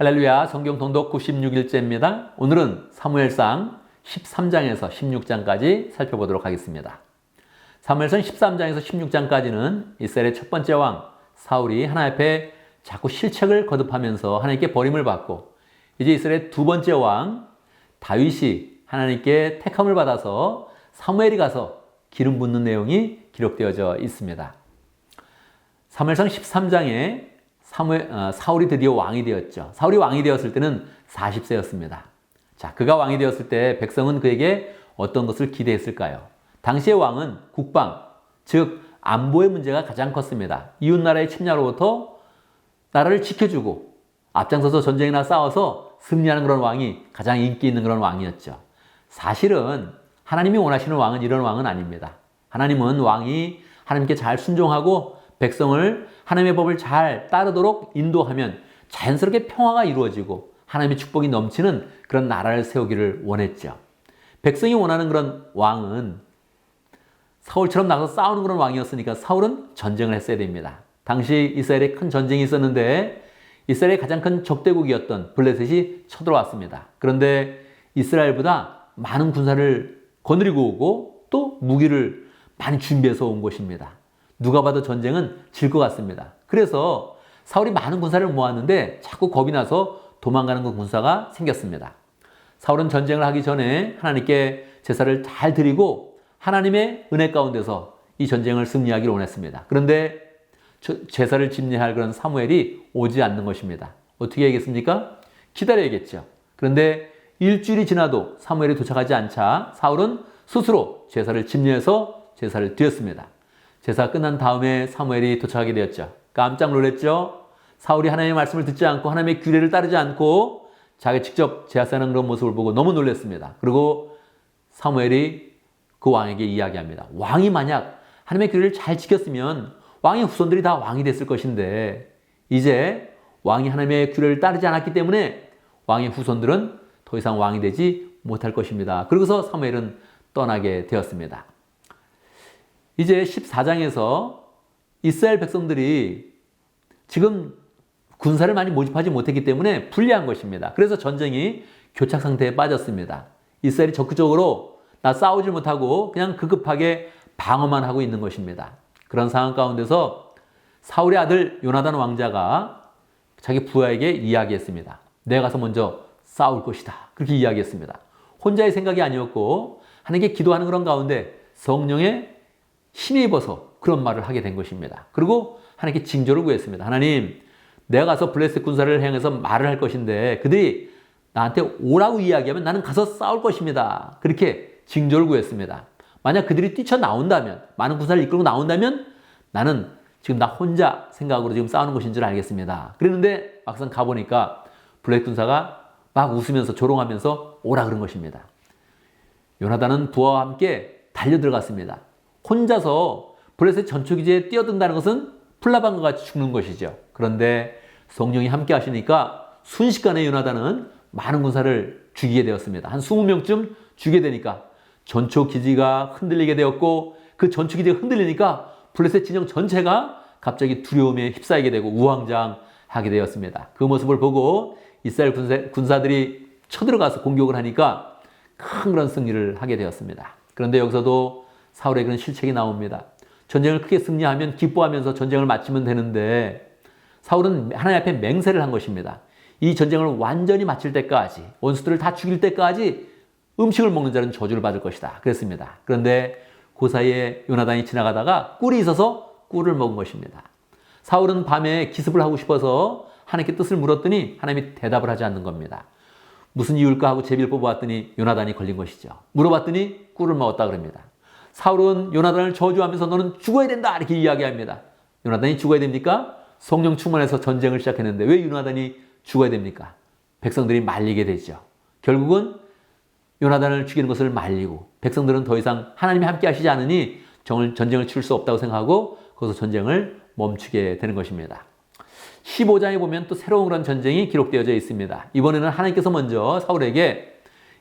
할렐루야, 성경 통독 96일째입니다. 오늘은 사무엘상 13장에서 16장까지 살펴보도록 하겠습니다. 사무엘상 13장에서 16장까지는 이스라엘의 첫 번째 왕 사울이 하나님 앞에 자꾸 실책을 거듭하면서 하나님께 버림을 받고, 이제 이스라엘의 두 번째 왕 다윗이 하나님께 택함을 받아서 사무엘이 가서 기름 붓는 내용이 기록되어져 있습니다. 사무엘상 13장에 사울이 드디어 왕이 되었죠. 사울이 왕이 되었을 때는 40세였습니다. 자, 그가 왕이 되었을 때 백성은 그에게 어떤 것을 기대했을까요? 당시의 왕은 국방, 즉 안보의 문제가 가장 컸습니다. 이웃나라의 침략으로부터 나라를 지켜주고 앞장서서 전쟁이나 싸워서 승리하는 그런 왕이 가장 인기 있는 그런 왕이었죠. 사실은 하나님이 원하시는 왕은 이런 왕은 아닙니다. 하나님은 왕이 하나님께 잘 순종하고 백성을 하나님의 법을 잘 따르도록 인도하면 자연스럽게 평화가 이루어지고 하나님의 축복이 넘치는 그런 나라를 세우기를 원했죠. 백성이 원하는 그런 왕은 사울처럼 나가서 싸우는 그런 왕이었으니까 사울은 전쟁을 했어야 됩니다. 당시 이스라엘에 큰 전쟁이 있었는데 이스라엘의 가장 큰 적대국이었던 블레셋이 쳐들어왔습니다. 그런데 이스라엘보다 많은 군사를 거느리고 오고 또 무기를 많이 준비해서 온 것입니다. 누가 봐도 전쟁은 질 것 같습니다. 그래서 사울이 많은 군사를 모았는데 자꾸 겁이 나서 도망가는 그 군사가 생겼습니다. 사울은 전쟁을 하기 전에 하나님께 제사를 잘 드리고 하나님의 은혜 가운데서 이 전쟁을 승리하기를 원했습니다. 그런데 제사를 집례할 그런 사무엘이 오지 않는 것입니다. 어떻게 해야겠습니까? 기다려야겠죠. 그런데 일주일이 지나도 사무엘이 도착하지 않자 사울은 스스로 제사를 집례해서 제사를 드렸습니다. 제사 끝난 다음에 사무엘이 도착하게 되었죠. 깜짝 놀랐죠. 사울이 하나님의 말씀을 듣지 않고 하나님의 규례를 따르지 않고 자기가 직접 제사하는 그런 모습을 보고 너무 놀랐습니다. 그리고 사무엘이 그 왕에게 이야기합니다. 왕이 만약 하나님의 규례를 잘 지켰으면 왕의 후손들이 다 왕이 됐을 것인데 이제 왕이 하나님의 규례를 따르지 않았기 때문에 왕의 후손들은 더 이상 왕이 되지 못할 것입니다. 그러고서 사무엘은 떠나게 되었습니다. 이제 14장에서 이스라엘 백성들이 지금 군사를 많이 모집하지 못했기 때문에 불리한 것입니다. 그래서 전쟁이 교착 상태에 빠졌습니다. 이스라엘이 적극적으로 나 싸우지 못하고 그냥 급급하게 방어만 하고 있는 것입니다. 그런 상황 가운데서 사울의 아들 요나단 왕자가 자기 부하에게 이야기했습니다. 내가 가서 먼저 싸울 것이다. 그렇게 이야기했습니다. 혼자의 생각이 아니었고 하나님께 기도하는 그런 가운데 성령의 힘에 입어서 그런 말을 하게 된 것입니다. 그리고 하나님께 징조를 구했습니다. 하나님, 내가 가서 블레셋 군사를 향해서 말을 할 것인데 그들이 나한테 오라고 이야기하면 나는 가서 싸울 것입니다. 그렇게 징조를 구했습니다. 만약 그들이 뛰쳐나온다면, 많은 군사를 이끌고 나온다면 나는 지금 나 혼자 생각으로 지금 싸우는 것인 줄 알겠습니다. 그랬는데 막상 가보니까 블레셋 군사가 막 웃으면서 조롱하면서 오라 그런 것입니다. 요나단은 부하와 함께 달려들어갔습니다. 혼자서 블레셋 전초기지에 뛰어든다는 것은 풀라방과 같이 죽는 것이죠. 그런데 성령이 함께 하시니까 순식간에 요나단은 많은 군사를 죽이게 되었습니다. 한 20명쯤 죽게 되니까 전초기지가 흔들리게 되었고 그 전초기지가 흔들리니까 블레셋 진영 전체가 갑자기 두려움에 휩싸이게 되고 우왕좌왕하게 되었습니다. 그 모습을 보고 이스라엘 군사들이 쳐들어가서 공격을 하니까 큰 그런 승리를 하게 되었습니다. 그런데 여기서도 사울의 그런 실책이 나옵니다. 전쟁을 크게 승리하면 기뻐하면서 전쟁을 마치면 되는데 사울은 하나님 앞에 맹세를 한 것입니다. 이 전쟁을 완전히 마칠 때까지, 원수들을 다 죽일 때까지 음식을 먹는 자는 저주를 받을 것이다. 그랬습니다. 그런데 그 사이에 요나단이 지나가다가 꿀이 있어서 꿀을 먹은 것입니다. 사울은 밤에 기습을 하고 싶어서 하나님께 뜻을 물었더니 하나님이 대답을 하지 않는 겁니다. 무슨 이유일까 하고 제비를 뽑아봤더니 요나단이 걸린 것이죠. 물어봤더니 꿀을 먹었다 그럽니다. 사울은 요나단을 저주하면서 너는 죽어야 된다 이렇게 이야기합니다. 요나단이 죽어야 됩니까? 성령 충만해서 전쟁을 시작했는데 왜 요나단이 죽어야 됩니까? 백성들이 말리게 되죠. 결국은 요나단을 죽이는 것을 말리고 백성들은 더 이상 하나님이 함께 하시지 않으니 전쟁을 치를 수 없다고 생각하고 거기서 전쟁을 멈추게 되는 것입니다. 15장에 보면 또 새로운 그런 전쟁이 기록되어져 있습니다. 이번에는 하나님께서 먼저 사울에게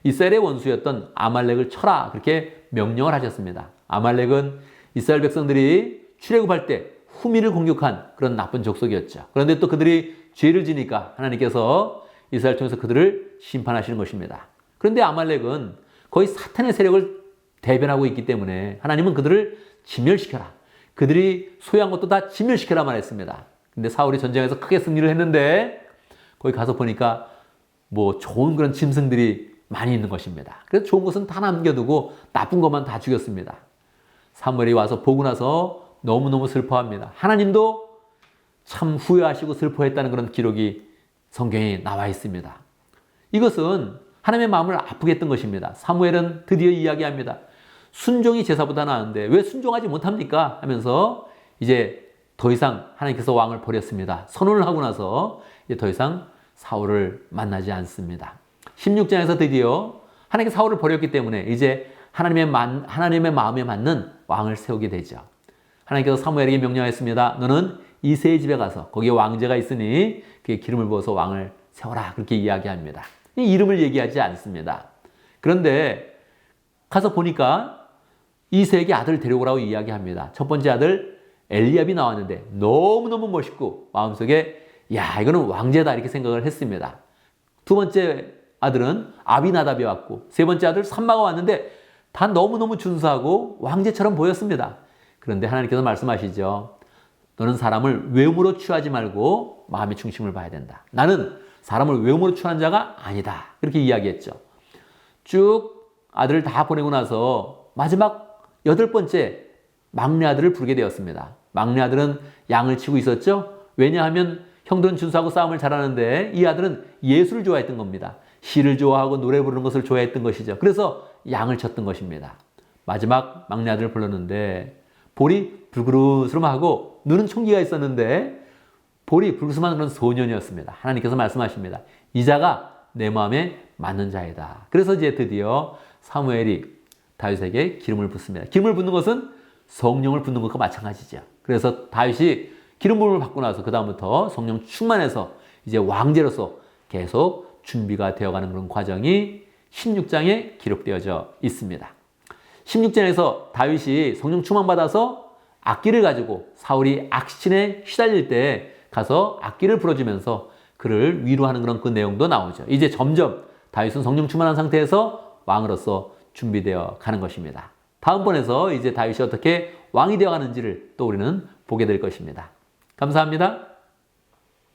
이스라엘의 원수였던 아말렉을 쳐라 그렇게 명령을 하셨습니다. 아말렉은 이스라엘 백성들이 출애굽할 때 후미를 공격한 그런 나쁜 족속이었죠. 그런데 또 그들이 죄를 지니까 하나님께서 이스라엘 통해서 그들을 심판하시는 것입니다. 그런데 아말렉은 거의 사탄의 세력을 대변하고 있기 때문에 하나님은 그들을 진멸시켜라. 그들이 소유한 것도 다 진멸시켜라 말했습니다. 근데 사울이 전쟁에서 크게 승리를 했는데 거기 가서 보니까 뭐 좋은 그런 짐승들이 많이 있는 것입니다. 그래서 좋은 것은 다 남겨두고 나쁜 것만 다 죽였습니다. 사무엘이 와서 보고 나서 너무너무 슬퍼합니다. 하나님도 참 후회하시고 슬퍼했다는 그런 기록이 성경에 나와 있습니다. 이것은 하나님의 마음을 아프게 했던 것입니다. 사무엘은 드디어 이야기합니다. 순종이 제사보다 나은데 왜 순종하지 못합니까? 하면서 이제 더 이상 하나님께서 왕을 버렸습니다. 선언을 하고 나서 이제 더 이상 사울을 만나지 않습니다. 16장에서 드디어 하나님께서 사울을 버렸기 때문에 이제 하나님의 마음에 맞는 왕을 세우게 되죠. 하나님께서 사무엘에게 명령했습니다. 너는 이새의 집에 가서 거기에 왕제가 있으니 그의 기름을 부어서 왕을 세워라. 그렇게 이야기합니다. 이 이름을 얘기하지 않습니다. 그런데 가서 보니까 이새에게 아들을 데려오라고 이야기합니다. 첫 번째 아들 엘리압이 나왔는데 너무너무 멋있고 마음속에 야 이거는 왕제다 이렇게 생각을 했습니다. 두 번째 아들은 아비나답이 왔고 세 번째 아들 삼마가 왔는데 다 너무너무 준수하고 왕제처럼 보였습니다. 그런데 하나님께서 말씀하시죠. 너는 사람을 외모로 취하지 말고 마음의 중심을 봐야 된다. 나는 사람을 외모로 취하는 자가 아니다. 그렇게 이야기했죠. 쭉 아들을 다 보내고 나서 마지막 8번째 막내 아들을 부르게 되었습니다. 막내 아들은 양을 치고 있었죠. 왜냐하면 형들은 준수하고 싸움을 잘하는데 이 아들은 예술을 좋아했던 겁니다. 시를 좋아하고 노래 부르는 것을 좋아했던 것이죠. 그래서 양을 쳤던 것입니다. 마지막 막내 아들을 불렀는데 볼이 불그스름하고 눈은 총기가 있었는데 볼이 불그스름한 그런 소년이었습니다. 하나님께서 말씀하십니다. 이 자가 내 마음에 맞는 자이다. 그래서 이제 드디어 사무엘이 다윗에게 기름을 붓습니다. 기름을 붓는 것은 성령을 붓는 것과 마찬가지죠. 그래서 다윗이 기름 부음을 받고 나서 그 다음부터 성령 충만해서 이제 왕제로서 계속 준비가 되어가는 그런 과정이 16장에 기록되어져 있습니다. 16장에서 다윗이 성령 충만받아서 악기를 가지고 사울이 악신에 시달릴 때 가서 악기를 불어주면서 그를 위로하는 그런 그 내용도 나오죠. 이제 점점 다윗은 성령 충만한 상태에서 왕으로서 준비되어 가는 것입니다. 다음번에서 이제 다윗이 어떻게 왕이 되어 가는지를 또 우리는 보게 될 것입니다. 감사합니다.